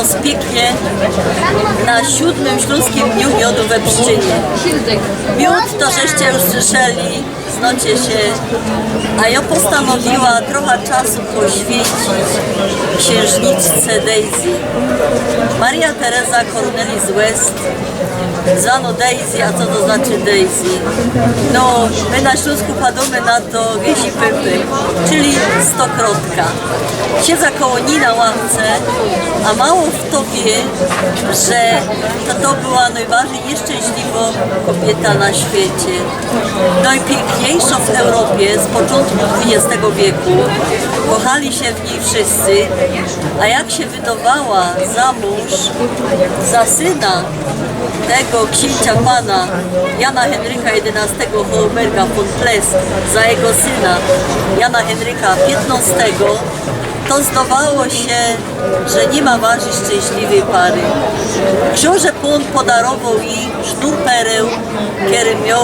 kosmos pięknie na 7. Śląskim Dniu Miodu we Pszczynie. Miód to żeście już słyszeli, znacie się, a ja postanowiła trochę czasu poświęcić księżniczce Daisy. Maria Teresa Cornelis West, zwano Daisy, a co to znaczy Daisy? No, my na Śląsku padamy na to wiesi pypy, czyli stokrotka. Siedza koło niej na ławce, a mało kto wie, że to była najbardziej nieszczęśliwa kobieta na świecie. Najpiękniejsza w Europie z początku XX wieku. Kochali się w niej wszyscy, a jak się wydawała za mąż, za syna tego księcia pana Jana Henryka XI Hohenberga von Pless, za jego syna Jana Henryka XV, to zdawało się, że nie ma bardziej szczęśliwej pary. Książę Pon podarował jej sznur pereł, który miał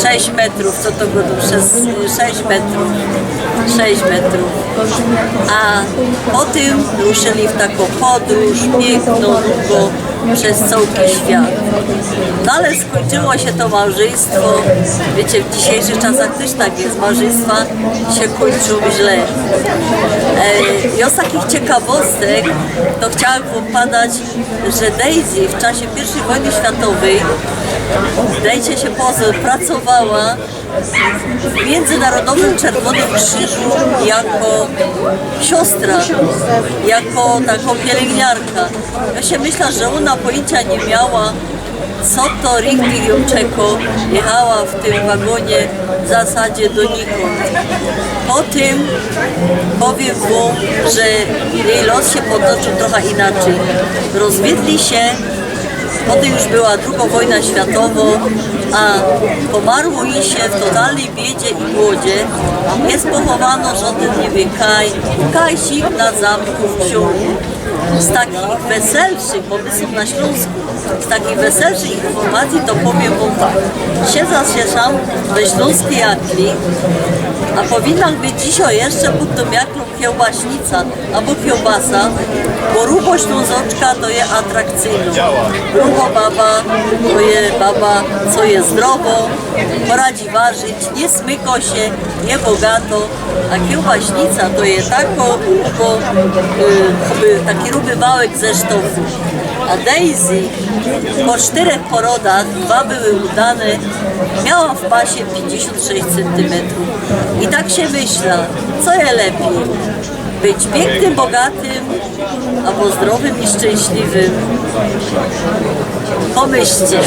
6 metrów, co to było? 6 metrów. A potem ruszyli w taką podróż piękną, długo, przez cały świat. No ale skończyło się to małżeństwo. Wiecie, w dzisiejszych czasach też tak jest. Małżeństwa się kończą źle. I z takich ciekawostek to chciałam wam podać, że Daisy w czasie I wojny światowej, dajcie się pozór, pracowała w Międzynarodowym Czerwonym Krzyżu jako siostra, jako taką pielęgniarka. Ja się myślę, że ona pojęcia nie miała, co to Rigby ją czekał. Jechała w tym wagonie w zasadzie donikąd. Po tym powiem wam, że jej los się potoczył trochę inaczej. Rozwiedli się. Potem już była II wojna światowa, a pomarło jej się w totalnej biedzie i głodzie. Jest pochowano, żaden nie wie kajsik na zamku w Książu. Z takich weselszych, bo my są na Śląsku, z takich weselszych informacji to powiem wam tak. Się zasieszam we śląskiej Akli, a powinna być dzisiaj jeszcze pod tą jaklą kiełbaśnica albo kiełbasa, bo rubo ślązoczka to jest atrakcyjna. Rubo baba to jest baba, co jest zdrowo, poradzi ważyć, nie smyko się, nie bogato, a kiełbaśnica to jest taki ruby wałek ze sztofu. A Daisy po 4 porodach, 2 były udane, miała w pasie 56 cm. I tak się myśla, co je lepiej? Być pięknym, bogatym, albo zdrowym i szczęśliwym? Pomyślcie.